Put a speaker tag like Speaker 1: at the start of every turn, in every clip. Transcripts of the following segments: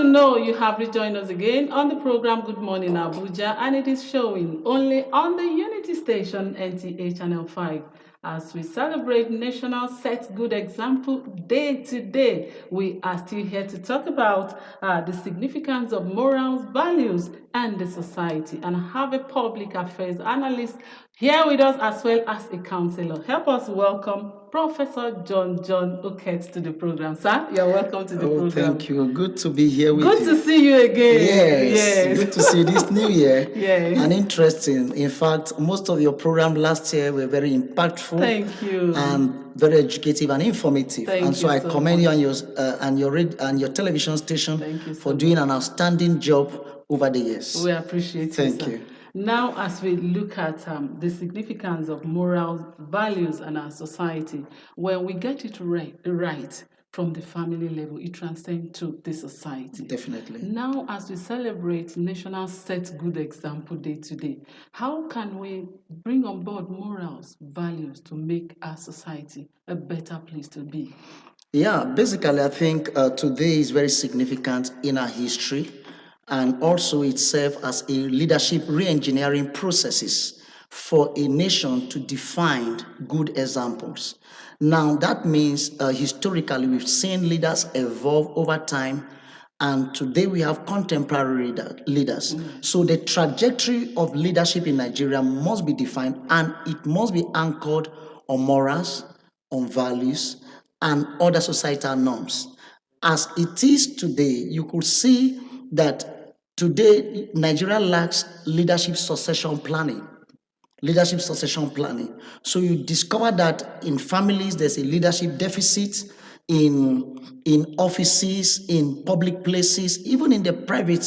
Speaker 1: to know you have rejoined us again on the program Good Morning Abuja, and it is showing only on the Unity Station NTA Channel 5. As we celebrate National Set Good Example Day today, we are still here to talk about the significance of morals, values, and the society, and have a public affairs analyst here with us as well as a counselor. Help us welcome Professor John Oket to the program. Sir, you're welcome to the program.
Speaker 2: Thank you. Good to be here with
Speaker 1: you. Good to see you again.
Speaker 2: Yes, good to see this new year.
Speaker 1: Yes.
Speaker 2: And interesting. In fact, most of your program last year were very impactful.
Speaker 1: Thank you.
Speaker 2: And very educative and informative.
Speaker 1: Thank you
Speaker 2: I
Speaker 1: so
Speaker 2: commend
Speaker 1: much.
Speaker 2: you and your television station
Speaker 1: Thank you
Speaker 2: for
Speaker 1: so
Speaker 2: doing an outstanding job over the years.
Speaker 1: We appreciate you.
Speaker 2: Thank
Speaker 1: Sir.
Speaker 2: you.
Speaker 1: Now, as we look at the significance of morals, values, and our society, when we get it right from the family level, it transcends to the society.
Speaker 2: Definitely.
Speaker 1: Now, as we celebrate National Set Good Example Day today, how can we bring on board morals, values to make our society a better place to be?
Speaker 2: Yeah, basically, I think today is very significant in our history, and also it serves as a leadership re-engineering processes for a nation to define good examples. Now, that means historically we've seen leaders evolve over time, and today we have contemporary leaders. So the trajectory of leadership in Nigeria must be defined, and it must be anchored on morals, on values, and other societal norms. As it is today, you could see that today Nigeria lacks leadership succession planning. So you discover that in families there's a leadership deficit, in offices, in public places, even in the private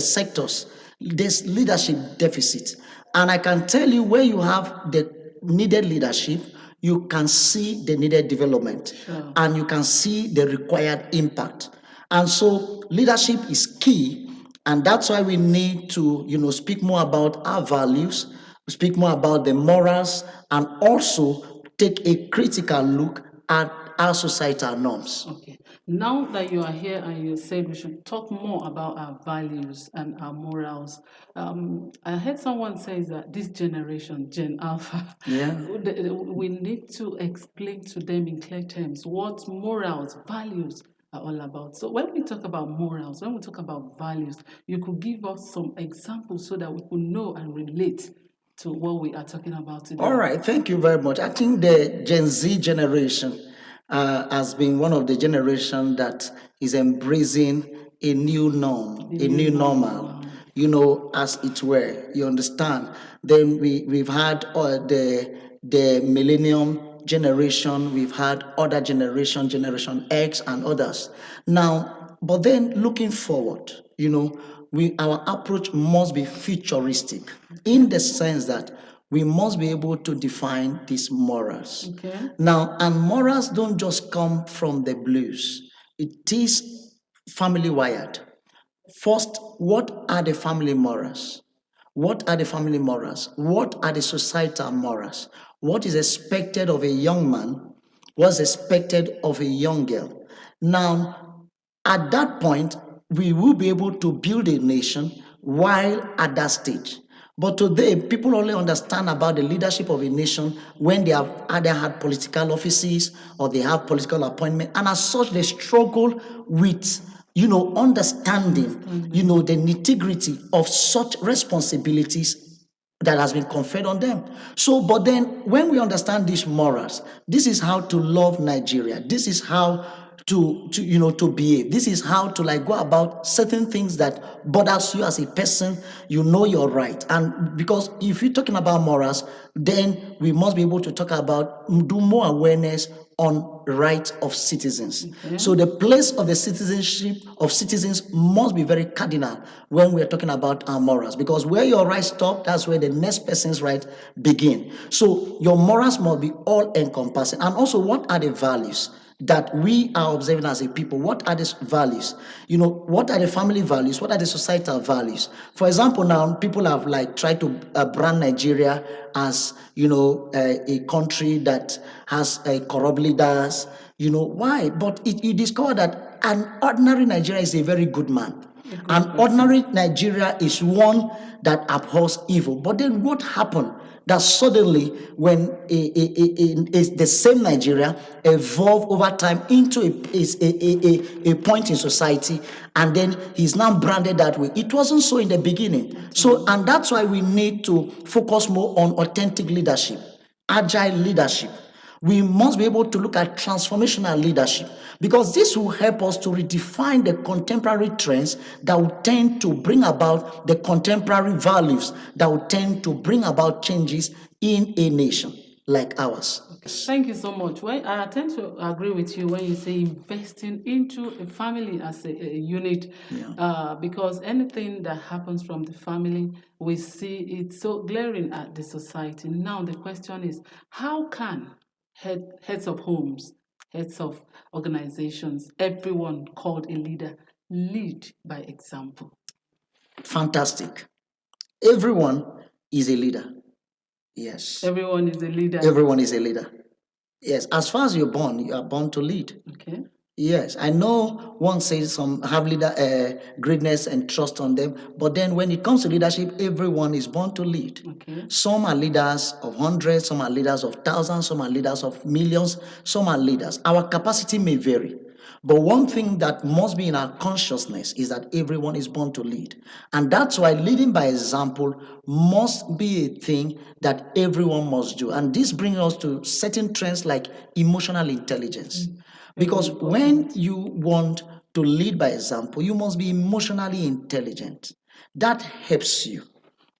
Speaker 2: sectors, there's leadership deficit. And I can tell you, where you have the needed leadership, you can see the needed development.
Speaker 1: Sure.
Speaker 2: And you can see the required impact. And so leadership is key, and that's why we need to, speak more about our values, speak more about the morals, and also take a critical look at our societal norms.
Speaker 1: Okay. Now that you are here and you said we should talk more about our values and our morals, I heard someone say that this generation, Gen Alpha, we need to explain to them in clear terms what morals, values are all about. So when we talk about morals, when we talk about values, you could give us some examples so that we could know and relate to what we are talking about today.
Speaker 2: All right, thank you very much. I think the Gen Z generation has been one of the generation that is embracing a new norm, a new normal, as it were. You understand? Then we've had the millennium generation, we've had other generation X and others. Now, but then looking forward, our approach must be futuristic in the sense that we must be able to define these morals.
Speaker 1: Okay.
Speaker 2: Now, and morals don't just come from the blues. It is family wired. First, what are the family morals? What are the family morals? What are the societal morals? What is expected of a young man? What's expected of a young girl? Now, at that point, we will be able to build a nation while at that stage. But today, people only understand about the leadership of a nation when they have either had political offices or they have political appointment. And as such, they struggle with, understanding, the nitty-gritty of such responsibilities that has been conferred on them. So, but then when we understand these morals, this is how to love Nigeria. This is how to behave. This is how to go about certain things that bothers you as a person. You're right. And because if you're talking about morals, then we must be able to talk about, do more awareness on rights of citizens. Okay. So the place of the citizenship of citizens must be very cardinal when we're talking about our morals, because where your rights stop, that's where the next person's right begin. So your morals must be all encompassing. And also, what are the values that we are observing as a people? What are these values? What are the family values? What are the societal values? For example, now people have tried to brand Nigeria as a country that has corrupt leaders. Why? But you discover that an ordinary Nigeria is a very good man.
Speaker 1: A good
Speaker 2: An
Speaker 1: person.
Speaker 2: ordinary Nigeria is one that abhors evil. But then what happened? That suddenly, when the same Nigeria evolved over time into a point in society, and then he's now branded that way. It wasn't so in the beginning. So, and that's why we need to focus more on authentic leadership, agile leadership. We must be able to look at transformational leadership, because this will help us to redefine the contemporary trends that will tend to bring about the contemporary values that will tend to bring about changes in a nation like ours.
Speaker 1: Thank you so much. Well, I tend to agree with you when you say investing into a family as a unit, because anything that happens from the family, we see it so glaring at the society. Now the question is, how can heads of homes, heads of organizations, everyone called a leader, lead by example?
Speaker 2: Fantastic. Everyone is a leader. Yes.
Speaker 1: Everyone is a leader.
Speaker 2: Everyone is a leader. Yes. As far as you're born, you are born to lead.
Speaker 1: Okay.
Speaker 2: Yes, I know one says some have leader greatness and trust on them, but then when it comes to leadership, everyone is born to lead.
Speaker 1: Okay.
Speaker 2: Some are leaders of hundreds, some are leaders of thousands, some are leaders of millions, some are leaders. Our capacity may vary, but one thing that must be in our consciousness is that everyone is born to lead, and that's why leading by example must be a thing that everyone must do. And this brings us to certain trends like emotional intelligence. Because when you want to lead by example, you must be emotionally intelligent. That helps you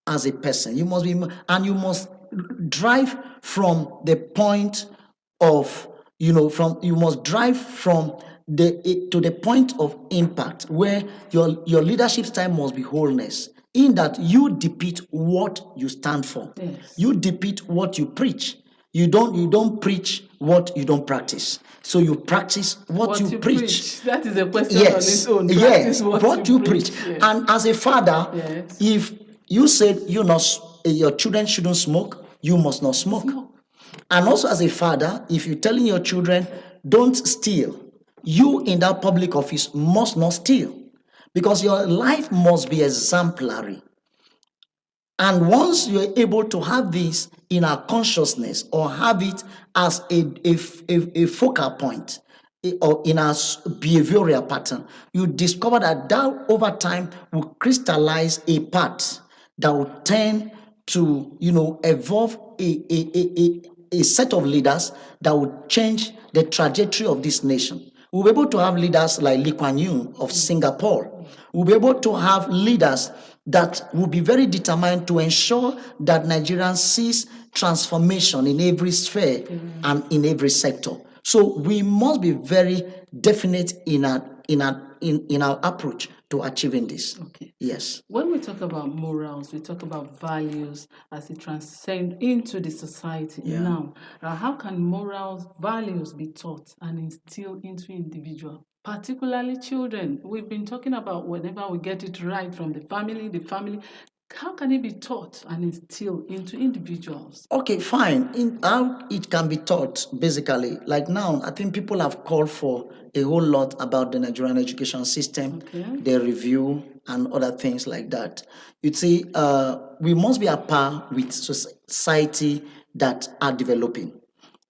Speaker 2: as a person. You must be, and you must drive from the point of, you must drive from to the point of impact where your leadership style must be wholeness. In that you depict what you stand for.
Speaker 1: Yes.
Speaker 2: You depict what you preach. You don't preach what you don't practice. So you practice what you preach.
Speaker 1: That is a question
Speaker 2: Yes.
Speaker 1: on its own.
Speaker 2: Yes. What you preach.
Speaker 1: Yes.
Speaker 2: And as a father,
Speaker 1: Yes.
Speaker 2: if you said your children shouldn't smoke, you must not smoke. And also as a father, if you're telling your children don't steal, you in that public office must not steal, because your life must be exemplary. And once you're able to have this in our consciousness, or have it as a focal point, or in our behavioral pattern, you discover that over time will crystallize a path that will tend to evolve a set of leaders that will change the trajectory of this nation. We'll be able to have leaders like Lee Kuan Yew of Singapore. We'll be able to have leaders that will be very determined to ensure that Nigerians sees transformation in every sphere and in every sector. So we must be very definite in our approach to achieving this.
Speaker 1: Okay.
Speaker 2: Yes.
Speaker 1: When we talk about morals, we talk about values as it transcend into the society.
Speaker 2: Yeah.
Speaker 1: Now, how can morals, values be taught and instilled into individuals, particularly children? We've been talking about whenever we get it right from the family. How can it be taught and instilled into individuals?
Speaker 2: Okay, fine. How it can be taught, basically, like now, I think people have called for a whole lot about the Nigerian education system, the review, and other things like that. You see, we must be at par with society that are developing,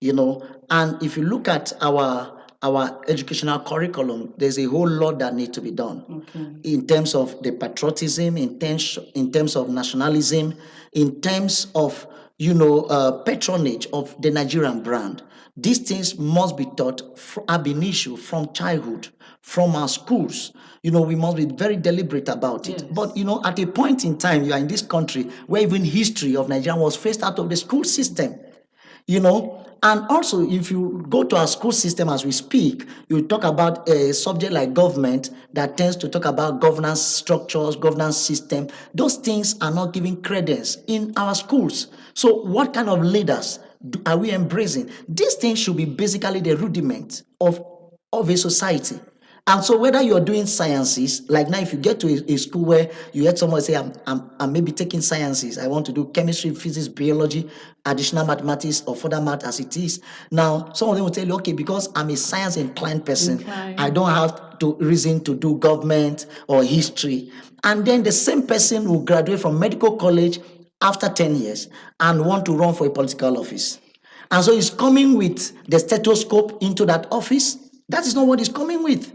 Speaker 2: and if you look at our educational curriculum, there's a whole lot that needs to be done in terms of the patriotism, in terms of nationalism, in terms of patronage of the Nigerian brand. These things must be taught ab initio, from childhood, from our schools. We must be very deliberate about it. Yes. But at a point in time, you are in this country where even history of Nigeria was phased out of the school system. And also, if you go to our school system as we speak, you talk about a subject like government that tends to talk about governance structures, governance system. Those things are not giving credence in our schools. So what kind of leaders are we embracing? These things should be basically the rudiment of a society. And so whether you're doing sciences, like now if you get to a school where you heard someone say, I'm maybe taking sciences, I want to do chemistry, physics, biology, additional mathematics, or further math as it is. Now, some of them will tell you, okay, because I'm a science inclined person, I don't have to reason to do government or history. And then the same person will graduate from medical college after 10 years and want to run for a political office. And so he's coming with the stethoscope into that office. That is not what he's coming with.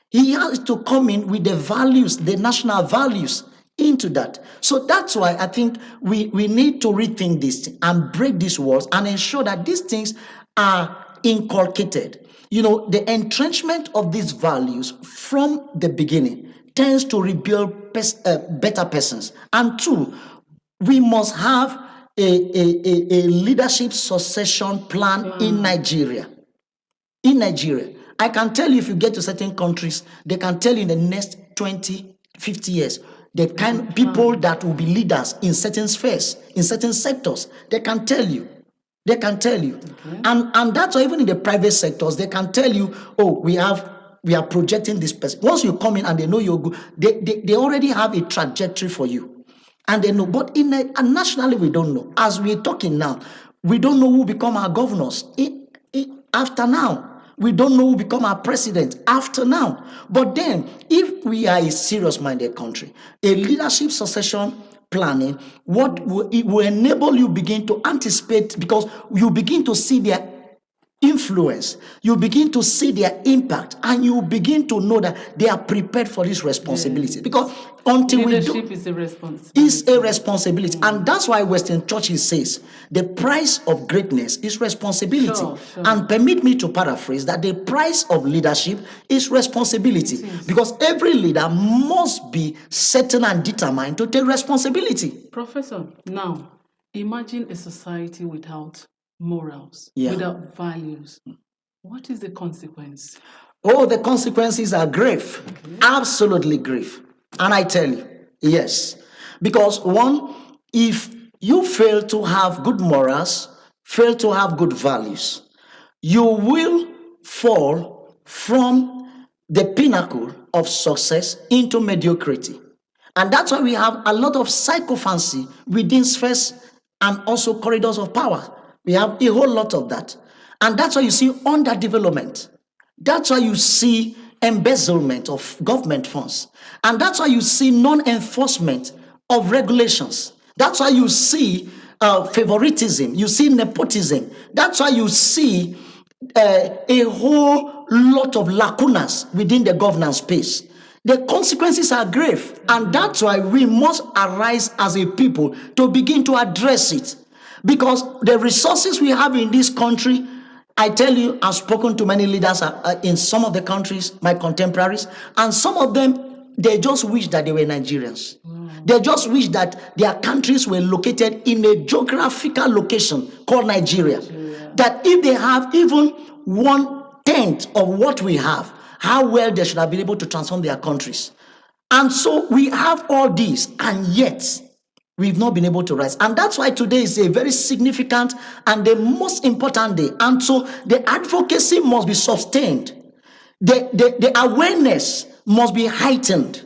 Speaker 2: He has to come in with the values, the national values into that. So that's why I think we need to rethink this and break these walls and ensure that these things are inculcated. The entrenchment of these values from the beginning tends to rebuild better persons. And two, we must have a leadership succession plan in Nigeria. In Nigeria, I can tell you, if you get to certain countries, they can tell you in the next 20, 50 years, the kind of people that will be leaders in certain spheres, in certain sectors. They can tell you. They can tell you. Okay. And that's why even in the private sectors, they can tell you, oh, we are projecting this person. Once you come in and they know you're good, they already have a trajectory for you. And they know. But and nationally, we don't know. As we're talking now, we don't know who become our governors after now. We don't know who become our president after now. But then, if we are a serious-minded country, a leadership succession planning, it will enable you begin to anticipate, because you begin to see their influence, you begin to see their impact, and you begin to know that they are prepared for this responsibility. Yes. Because until
Speaker 1: leadership is a responsibility.
Speaker 2: Is a responsibility. And that's why Western Churches says the price of greatness is responsibility. Sure. And permit me to paraphrase that the price of leadership is responsibility. Because every leader must be certain and determined to take responsibility.
Speaker 1: Professor, now imagine a society without morals, without values. What is the consequence?
Speaker 2: Oh, the consequences are grave. Okay. Absolutely grave. And I tell you, yes. Because one, if you fail to have good morals, fail to have good values, you will fall from the pinnacle of success into mediocrity. And that's why we have a lot of sycophancy within spheres and also corridors of power. We have a whole lot of that. And that's why you see underdevelopment. That's why you see embezzlement of government funds. And that's why you see non-enforcement of regulations. That's why you see favoritism. You see nepotism. That's why you see a whole lot of lacunas within the governance space. The consequences are grave. And that's why we must arise as a people to begin to address it. Because the resources we have in this country, I tell you, I've spoken to many leaders in some of the countries, my contemporaries, and some of them, they just wish that they were Nigerians. They just wish that their countries were located in a geographical location called Nigeria. That if they have even 1/10 of what we have, how well they should have been able to transform their countries. And so we have all these, and yet we've not been able to rise. And that's why today is a very significant and the most important day. And so the advocacy must be sustained. The awareness must be heightened.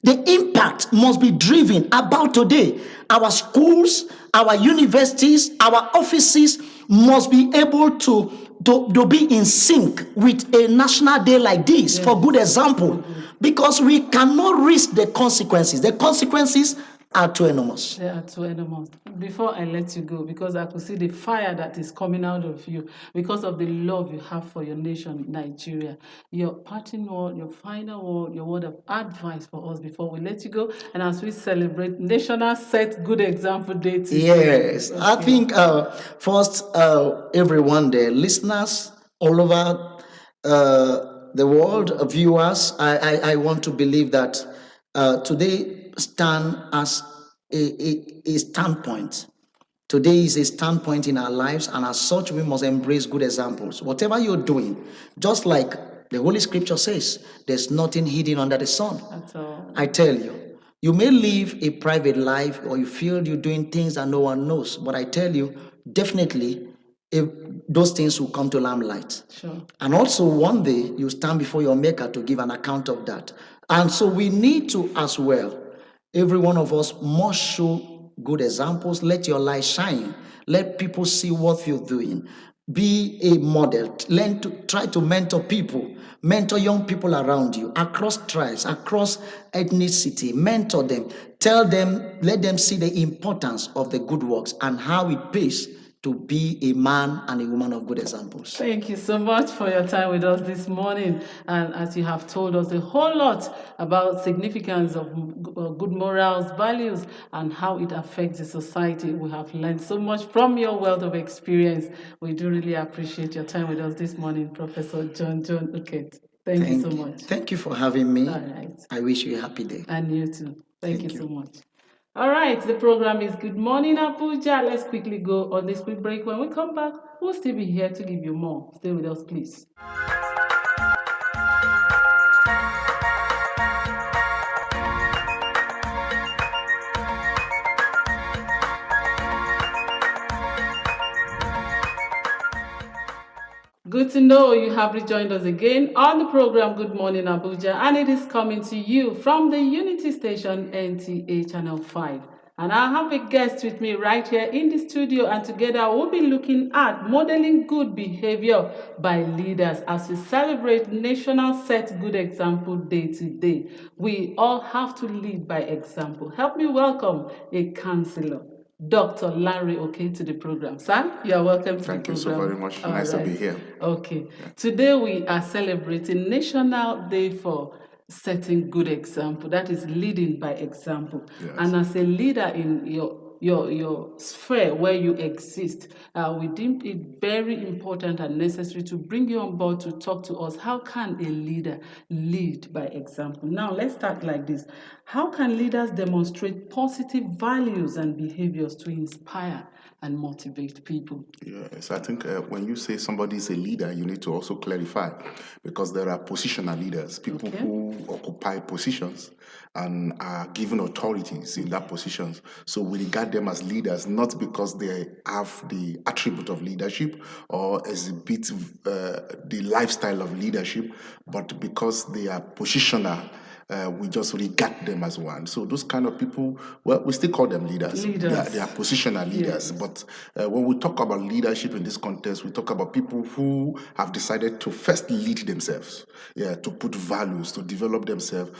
Speaker 2: The impact must be driven about today. Our schools, our universities, our offices must be able to be in sync with a national day like this, for good example. Because we cannot risk the consequences. The consequences are too enormous.
Speaker 1: They are too enormous. Before I let you go, because I could see the fire that is coming out of you because of the love you have for your nation, Nigeria. Your parting word, your final word, your word of advice for us before we let you go, and as we celebrate National Set Good Example Day today.
Speaker 2: Yes, okay. I think first, everyone, the listeners all over the world, viewers, I want to believe that today stand as a standpoint. Today is a standpoint in our lives, and as such, we must embrace good examples. Whatever you're doing, just like the Holy Scripture says, there's nothing hidden under the sun. I tell you, you may live a private life or you feel you're doing things that no one knows, but I tell you, definitely if those things will come to limelight.
Speaker 1: Sure.
Speaker 2: And also one day you stand before your maker to give an account of that. And so we need to as well, every one of us must show good examples. Let your light shine. Let people see what you're doing. Be a model. Learn to try to mentor people. Mentor young people around you across tribes, across ethnicity. Mentor them. Tell them, let them see the importance of the good works and how it pays to be a man and a woman of good examples.
Speaker 1: Thank you so much for your time with us this morning. And as you have told us a whole lot about significance of good morals, values, and how it affects the society, we have learned so much from your wealth of experience. We do really appreciate your time with us this morning, Professor John Uket. Thank you so much.
Speaker 2: Thank you for having me.
Speaker 1: All right.
Speaker 2: I wish you a happy day.
Speaker 1: And you too. Thank you so much. All right, the program is Good Morning Abuja. Let's quickly go on this quick break. When we come back, we'll still be here to give you more. Stay with us, please. Good to know you have rejoined us again on the program Good Morning Abuja, and it is coming to you from the Unity Station NTA Channel 5. And I have a guest with me right here in the studio, and together we'll be looking at modeling good behavior by leaders as we celebrate National Set Good Example Day today. We all have to lead by example. Help me welcome a counselor, Dr. Larry Oke, to the program. Sir, you are welcome to the program.
Speaker 3: Thank you so very much. Nice to be here.
Speaker 1: Okay. Yeah. Today we are celebrating National Day for Setting Good Example. That is leading by example. Yes. And as a leader in your sphere where you exist, we deem it very important and necessary to bring you on board to talk to us. How can a leader lead by example? Now, let's start like this. How can leaders demonstrate positive values and behaviors to inspire and motivate people?
Speaker 3: Yes, I think when you say somebody is a leader, you need to also clarify, because there are positional leaders, people who occupy positions and are given authorities in that positions. So we regard them as leaders, not because they have the attribute of leadership or exhibit the lifestyle of leadership, but because they are positional. We just regard them as one. So those kind of people, well, we still call them leaders. They are positional leaders. Yes. But when we talk about leadership in this context, we talk about people who have decided to first lead themselves, to put values, to develop themselves,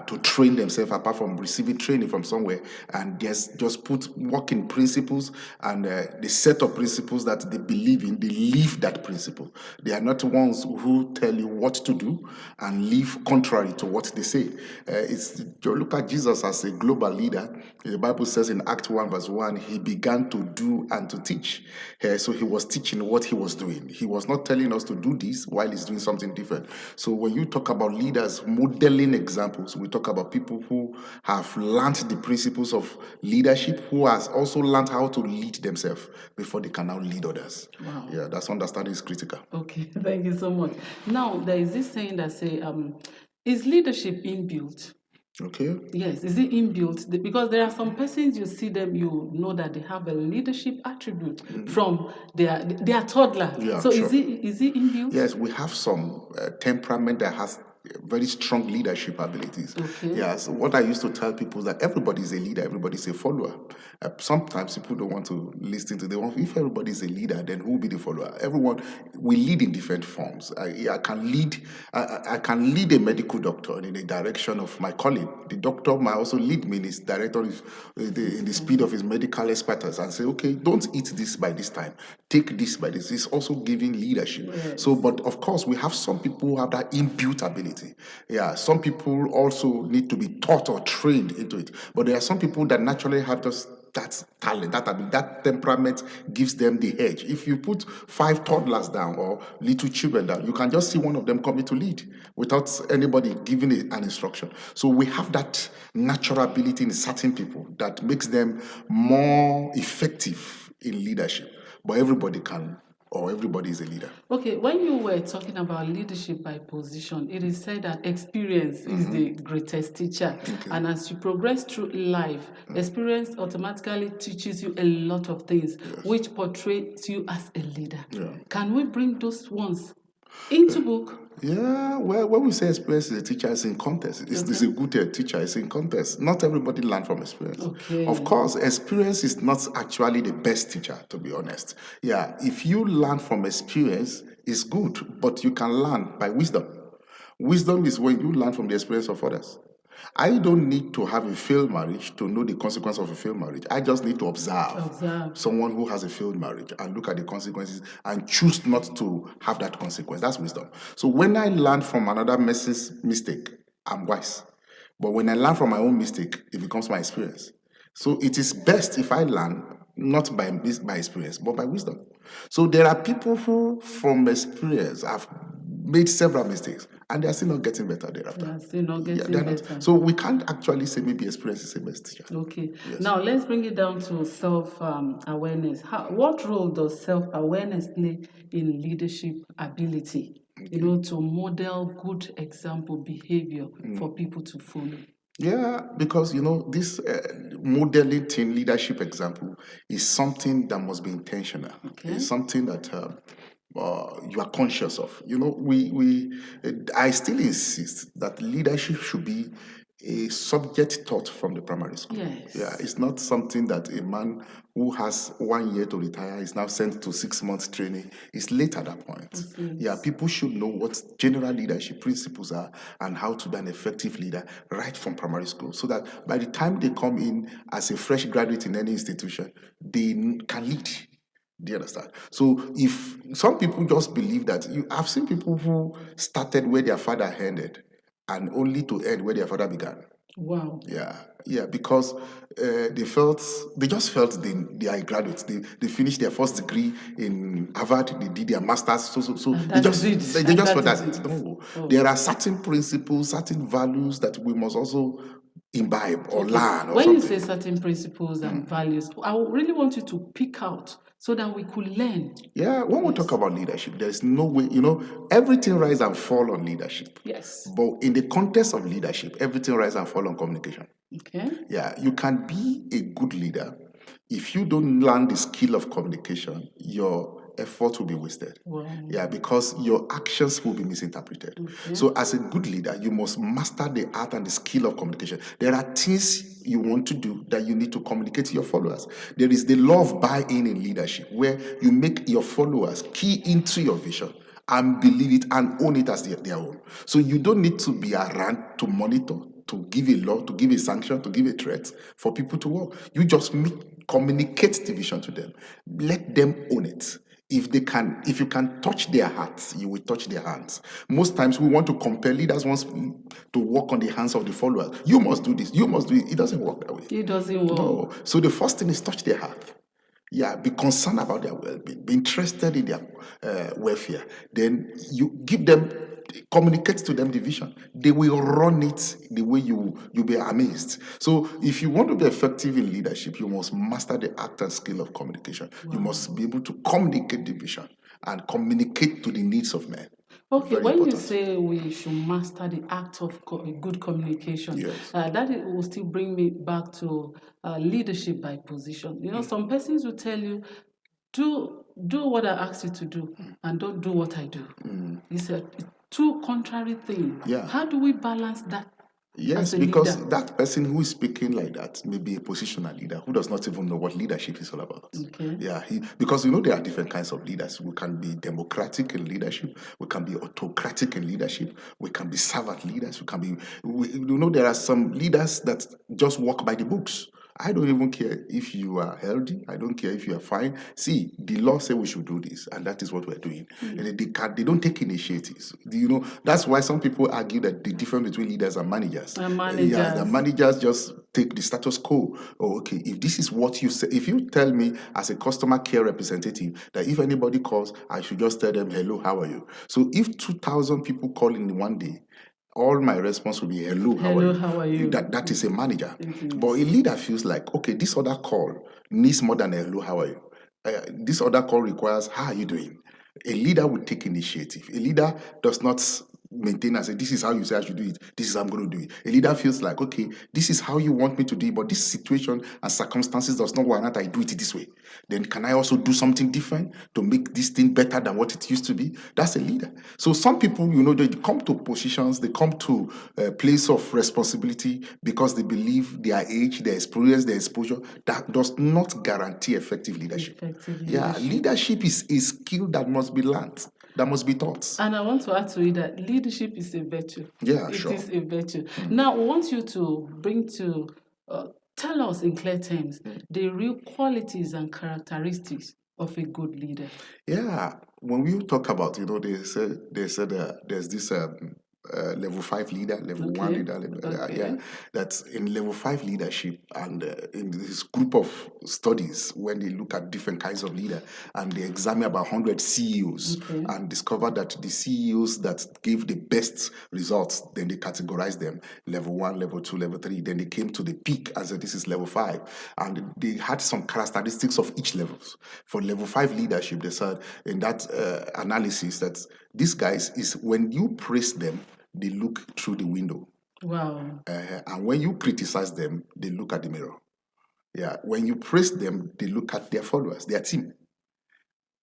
Speaker 3: to train themselves apart from receiving training from somewhere, and just put working principles and the set of principles that they believe in, they live that principle. They are not ones who tell you what to do and live contrary to what they say. Look at Jesus as a global leader. The Bible says in Acts 1 verse 1, he began to do and to teach. So he was teaching what he was doing. He was not telling us to do this while he's doing something different. So when you talk about leaders modeling examples, we talk about people who have learned the principles of leadership, who has also learned how to lead themselves before they can now lead others. Wow. Yeah, that's understanding is critical.
Speaker 1: Okay, thank you so much. Now, there is this saying that say, is leadership inbuilt?
Speaker 3: Okay.
Speaker 1: Yes, is it inbuilt? Because there are some persons, you see them, you know that they have a leadership attribute from their toddler. Yeah, so sure. Is it inbuilt?
Speaker 3: Yes, we have some temperament that has very strong leadership abilities. Okay. Yes, what I used to tell people is that everybody is a leader, everybody is a follower. Sometimes people don't want to listen to them. If everybody is a leader, then who will be the follower? Everyone, we lead in different forms. I can lead a medical doctor in the direction of my colleague. The doctor might also lead me in his direction, in the speed of his medical expertise, and say, okay, don't eat this by this time. Take this by this. It's also giving leadership. Yes. So, but of course, we have some people who have that inbuilt ability. Yeah, some people also need to be taught or trained into it. But there are some people that naturally have just that talent, that temperament gives them the edge. If you put 5 toddlers down or little children down, you can just see one of them coming to lead without anybody giving it an instruction. So we have that natural ability in certain people that makes them more effective in leadership. But everybody can or everybody is a leader.
Speaker 1: Okay, when you were talking about leadership by position, it is said that experience is the greatest teacher.
Speaker 3: Okay.
Speaker 1: And as you progress through life, experience automatically teaches you a lot of things, which portrays you as a leader.
Speaker 3: Yeah.
Speaker 1: Can we bring those ones into book?
Speaker 3: Yeah, well, when we say experience is a teacher, it's in context. It's a good teacher, it's in context. Not everybody learn from experience.
Speaker 1: Okay.
Speaker 3: Of course, experience is not actually the best teacher, to be honest. Yeah, if you learn from experience, it's good, but you can learn by wisdom. Wisdom is when you learn from the experience of others. I don't need to have a failed marriage to know the consequence of a failed marriage. I just need to observe someone who has a failed marriage and look at the consequences and choose not to have that consequence. That's wisdom. So when I learn from another person's mistake, I'm wise. But when I learn from my own mistake, it becomes my experience. So it is best if I learn not by experience, but by wisdom. So there are people who, from experience, have made several mistakes, and they are still not getting better thereafter.
Speaker 1: They are still not getting
Speaker 3: they're not.
Speaker 1: better.
Speaker 3: So we can't actually say maybe experience is the best teacher.
Speaker 1: Okay. Now let's bring it down to self-awareness. What role does self-awareness play in leadership ability? You know, to model good example behavior for people to follow.
Speaker 3: Yeah, because this modeling team leadership example is something that must be intentional.
Speaker 1: Okay.
Speaker 3: It's something that you are conscious of. I still insist that leadership should be a subject taught from the primary school.
Speaker 1: Yes.
Speaker 3: Yeah, it's not something that a man who has 1 year to retire is now sent to 6 months training. It's late at that point.
Speaker 1: Okay.
Speaker 3: Yeah, people should know what general leadership principles are and how to be an effective leader right from primary school, so that by the time they come in as a fresh graduate in any institution, they can lead. Do you understand? So if some people just believe that, I've seen people who started where their father ended and only to end where their father began.
Speaker 1: Wow.
Speaker 3: Yeah, because they just felt they are graduates. They finished their first degree in Harvard. They did their masters. So they just felt that's it. No, there are certain principles, certain values that we must also imbibe or learn.
Speaker 1: When you say certain principles and values, I really want you to pick out so that we could learn.
Speaker 3: Yeah, when we talk about leadership, there's no way, everything rise and fall on leadership.
Speaker 1: Yes.
Speaker 3: But in the context of leadership, everything rise and fall on communication.
Speaker 1: Okay.
Speaker 3: Yeah, you can be a good leader. If you don't learn the skill of communication, your effort will be wasted.
Speaker 1: Wow.
Speaker 3: Yeah, because your actions will be misinterpreted.
Speaker 1: Okay.
Speaker 3: So as a good leader, you must master the art and the skill of communication. There are things you want to do that you need to communicate to your followers. There is the law of buy-in in leadership, where you make your followers key into your vision and believe it and own it as their own. So you don't need to be around to monitor, to give a law, to give a sanction, to give a threat for people to work. You just communicate the vision to them. Let them own it. If you can touch their hearts, you will touch their hands. Most times we want to compel leaders to work on the hands of the followers. You must do this, you must do it. It doesn't work that way.
Speaker 1: It doesn't work.
Speaker 3: No. So the first thing is touch their heart. Yeah, be concerned about their well-being, be interested in their welfare. Then you communicate to them the vision. They will run it the way you'll be amazed. So if you want to be effective in leadership, you must master the art and skill of communication. Wow. You must be able to communicate the vision and communicate to the needs of men.
Speaker 1: Okay, very when important. You say we should master the act of good communication,
Speaker 3: yes.
Speaker 1: That will still bring me back to leadership by position. Some persons will tell you, do what I ask you to do and don't do what I do. It's a two contrary things.
Speaker 3: Yeah.
Speaker 1: How do we balance that?
Speaker 3: Yes, because that person who is speaking like that may be a positional leader who does not even know what leadership is all about. Okay. Yeah, because there are different kinds of leaders. We can be democratic in leadership. We can be autocratic in leadership. We can be servant leaders. There are some leaders that just walk by the books. I don't even care if you are healthy. I don't care if you are fine. See, the law says we should do this, and that is what we're doing. They don't take initiatives. That's why some people argue that the difference between leaders and managers. Yeah, the managers just take the status quo. Oh, okay, if this is what you say, if you tell me as a customer care representative that if anybody calls, I should just tell them, hello, how are you? So if 2,000 people call in one day, all my response will be, hello, how are you? That is a manager. Mm-hmm. But a leader feels like, okay, this other call needs more than hello, how are you? This other call requires, how are you doing? A leader will take initiative. A leader does not maintain and say, this is how you say I should do it. This is how I'm going to do it. A leader feels like, okay, this is how you want me to do it, but this situation and circumstances does not warrant I do it this way. Then can I also do something different to make this thing better than what it used to be? That's a leader. So some people, they come to positions, they come to a place of responsibility because they believe their age, their experience, their exposure, that does not guarantee effective leadership. Yeah, leadership is a skill that must be learned, that must be taught.
Speaker 1: And I want to add to it that leadership is a virtue.
Speaker 3: Yeah,
Speaker 1: It is a virtue. Now, I want you to tell us in clear terms the real qualities and characteristics of a good leader.
Speaker 3: Yeah, when we talk about, they said there's this level 5 leader, level 1 leader, that's in level 5 leadership, and in this group of studies, when they look at different kinds of leader, and they examine about 100 CEOs and discover that the CEOs that gave the best results, then they categorize them level 1, level 2, level 3. Then they came to the peak and said this is level 5, and they had some characteristics of each levels. For level 5 leadership, they said in that analysis that these guys is when you praise them, they look through the window.
Speaker 1: Wow.
Speaker 3: And when you criticize them, they look at the mirror. Yeah. When you praise them, they look at their followers, their team.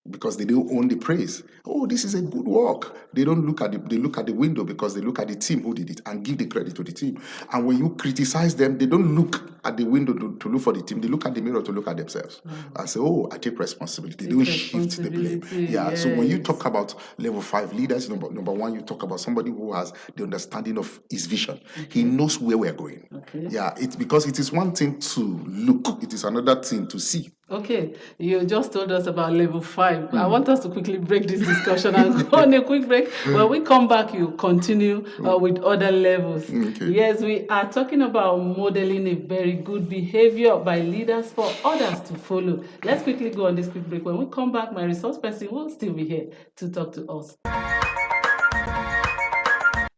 Speaker 3: Because they don't own the praise. Oh, this is a good work. They don't look at they look at the window because they look at the team who did it and give the credit to the team. And when you criticize them, they don't look at the window to look for the team. They look at the mirror to look at themselves and say, oh, I take responsibility. They don't shift the blame. Yeah. Yes. So when you talk about level 5 leaders, number one, you talk about somebody who has the understanding of his vision. He knows where we're going. Yeah. It's because it is one thing to look, it is another thing to see.
Speaker 1: Okay, you just told us about level 5. I want us to quickly break this discussion and go on a quick break. When we come back, you continue with other levels. Yes, we are talking about modeling a very good behavior by leaders for others to follow. Let's quickly go on this quick break. When we come back, my resource person will still be here to talk to us.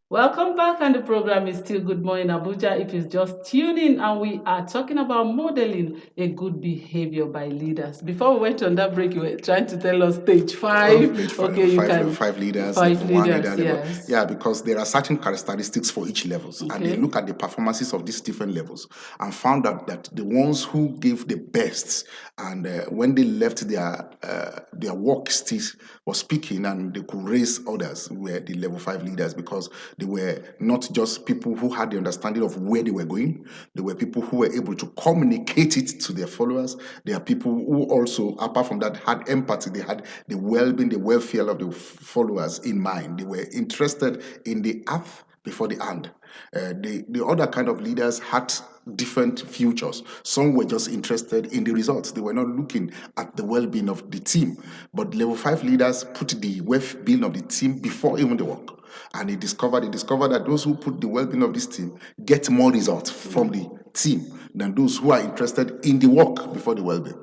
Speaker 1: Welcome back, and the program is still Good Morning Abuja. If you're just tuning, and we are talking about modeling a good behavior by leaders. Before we went on that break, you were trying to tell us stage 5.
Speaker 3: Okay, you can 5 leaders, 5 leaders, yes. Yeah, because there are certain characteristics for each levels, and they look at the performances of these different levels and found out that the ones who gave the best, and when they left their work still was speaking, and they could raise others, were the level 5 leaders, because they were not just people who had the understanding of where they were going. They were people who were able to communicate it to their followers. They are people who also, apart from that, had empathy. They had the well-being, the welfare of the followers in mind. They were interested in the earth before the hand. The other kind of leaders had different futures. Some were just interested in the results. They were not looking at the well-being of the team. But level 5 leaders put the well-being of the team before even the work. And they discovered that those who put the well-being of this team get more results from the team than those who are interested in the work before the well-being.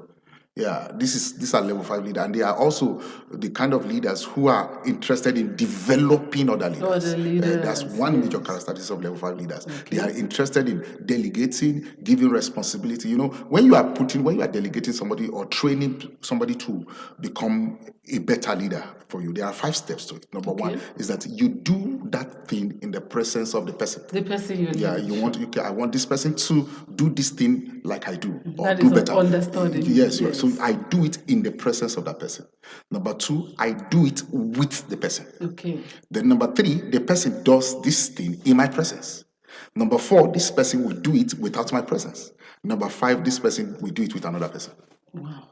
Speaker 3: Yeah, these are level 5 leaders, and they are also the kind of leaders who are interested in developing other leaders. That's one major characteristic of level 5 leaders. They are interested in delegating, giving responsibility. When you are delegating somebody or training somebody to become a better leader for you, there are 5 steps to it. Number 1 is that you do that thing in the presence of the person.
Speaker 1: The person you
Speaker 3: lead. I want this person to do this thing like I do, or
Speaker 1: that
Speaker 3: do
Speaker 1: is
Speaker 3: better.
Speaker 1: Understanding.
Speaker 3: Yes. So I do it in the presence of that person. Number 2, I do it with the person.
Speaker 1: Okay.
Speaker 3: Then number 3, the person does this thing in my presence. Number 4, this person will do it without my presence. Number 5, this person will do it with another person.
Speaker 1: Wow.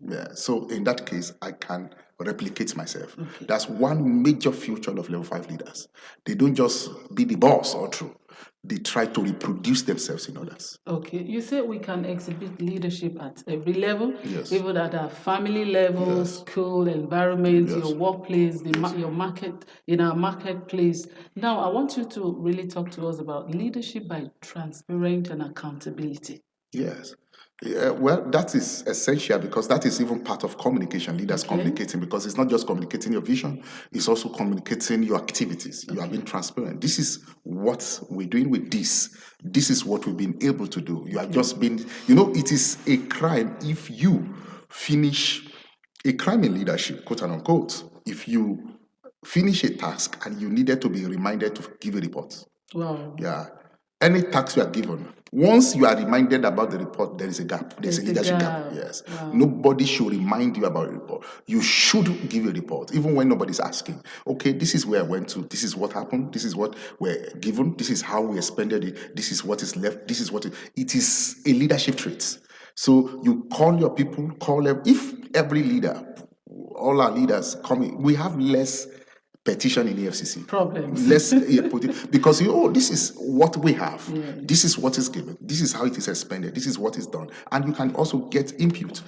Speaker 3: Yeah. So in that case, I can replicate myself. That's one major feature of level 5 leaders. They don't just be the boss all through. They try to reproduce themselves in others. Okay.
Speaker 1: You say we can exhibit leadership at every level, even at a family level, school, environment, your workplace, your market, in our marketplace. Now, I want you to really talk to us about leadership by transparency and accountability.
Speaker 3: Yes. Yeah, well, that is essential because that is even part of communication, leaders communicating, because it's not just communicating your vision, it's also communicating your activities. You are being transparent. This is what we're doing with this. This is what we've been able to do. You have just been, it is a crime if you finish a crime in leadership, quote and unquote, if you finish a task and you needed to be reminded to give a report.
Speaker 1: Wow.
Speaker 3: Yeah. Any task you are given, once you are reminded about the report, there is a gap. There's a leadership gap. Yes.
Speaker 1: Wow.
Speaker 3: Nobody should remind you about a report. You should give a report, even when nobody's asking. Okay, this is where I went to. This is what happened. This is what we're given. This is how we expended it. This is what is left. This is what it is a leadership trait. So you call your people, call them. If every leader, all our leaders come, we have less petition in the FCC.
Speaker 1: Problems.
Speaker 3: Less because this is what we have. Yeah. This is what is given. This is how it is expended. This is what is done, and you can also get input.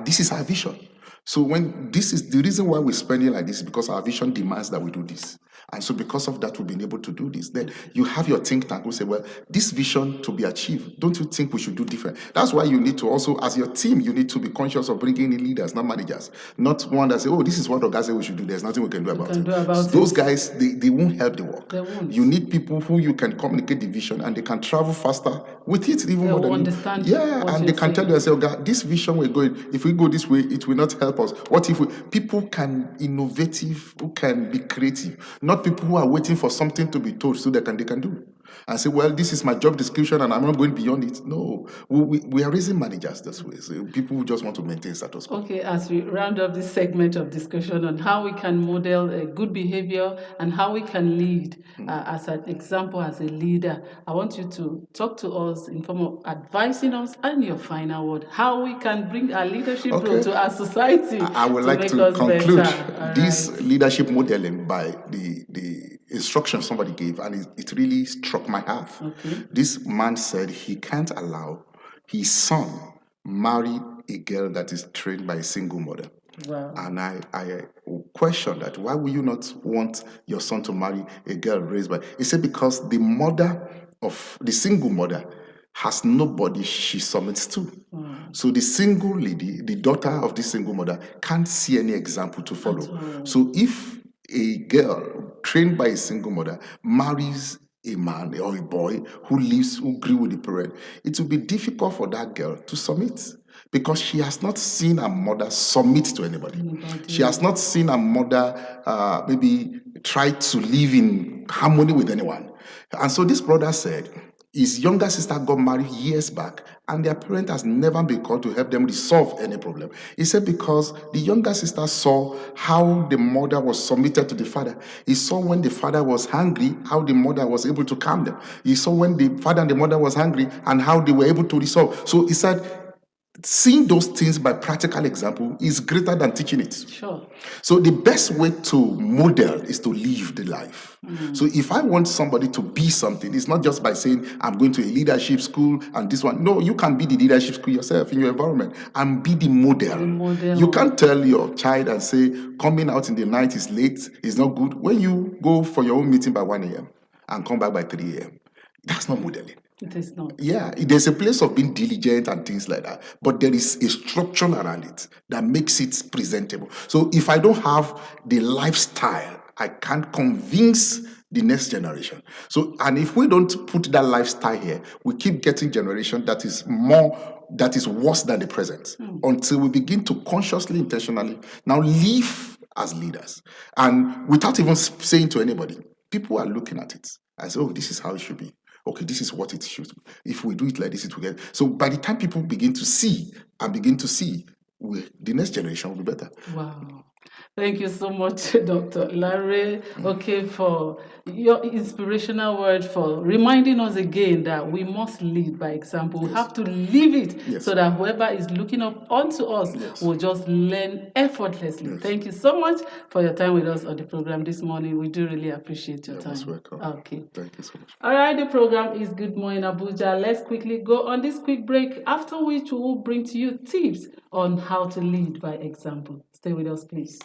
Speaker 3: This is our vision. So when this is the reason why we're spending like this is because our vision demands that we do this. And so because of that, we've been able to do this. Then you have your think tank who say, well, this vision to be achieved, don't you think we should do different? That's why you need to also, as your team, you need to be conscious of bringing in leaders, not managers. Not one that say, oh, this is what Oga said we should do. There's nothing we can do about it. Those guys, they won't help the work. They won't. You need people who you can communicate the vision and they can travel faster with it even more than
Speaker 1: understand.
Speaker 3: Yeah, and they can tell you and say, Oga, this vision we're going, if we go this way, it will not help us. What if people can innovative, who can be creative, not people who are waiting for something to be told so they can do. And say, well, this is my job description and I'm not going beyond it. No, we are raising managers this way. So people who just want to maintain status quo.
Speaker 1: Okay, as we round up this segment of discussion on how we can model a good behavior and how we can lead as an example, as a leader, I want you to talk to us in form of advising us and your final word, how we can bring our leadership role to our society.
Speaker 3: I would like to conclude this leadership modeling by the instruction somebody gave, and it really struck my heart. Okay. This man said he can't allow his son marry a girl that is trained by a single mother. Wow. And I question that. Why would you not want your son to marry a girl raised by? He said because the single mother has nobody she submits to. So the single lady, the daughter of the single mother, can't see any example to follow. So if a girl trained by a single mother marries a man or a boy who grew with the parent, it will be difficult for that girl to submit because she has not seen her mother submit to anybody. She has not seen her mother maybe try to live in harmony with anyone. And so this brother said, his younger sister got married years back, and their parent has never been called to help them resolve any problem. He said because the younger sister saw how the mother was submitted to the father. He saw when the father was hungry, how the mother was able to calm them. He saw when the father and the mother was hungry, and how they were able to resolve. So he said, seeing those things by practical example is greater than teaching it. Sure. So the best way to model is to live the life. So if I want somebody to be something, it's not just by saying, I'm going to a leadership school and this one. No, you can be the leadership school yourself in your environment and be the model. You can't tell your child and say, coming out in the night is late, is not good. When you go for your own meeting by 1 a.m. and come back by 3 a.m., that's not modeling.
Speaker 1: It is not.
Speaker 3: Yeah, there's a place of being diligent and things like that, but there is a structure around it that makes it presentable. So if I don't have the lifestyle, I can't convince the next generation. So, and if we don't put that lifestyle here, we keep getting generation that is worse than the present until we begin to consciously, intentionally now live as leaders. And without even saying to anybody, people are looking at it as, oh, this is how it should be. Okay, this is what it should be. If we do it like this, it will get. So by the time people begin to see, the next generation will be better.
Speaker 1: Wow. Thank you so much, Dr. Larry, for your inspirational word, for reminding us again that we must lead by example. We have to live it so that whoever is looking up onto us will just learn effortlessly. Thank you so much for your time with us on the program this morning. We do really appreciate your time.
Speaker 3: Welcome.
Speaker 1: Okay.
Speaker 3: Thank you so much.
Speaker 1: All right, the program is Good Morning Abuja. Let's quickly go on this quick break, after which we will bring to you tips on how to lead by example. Stay with us, please.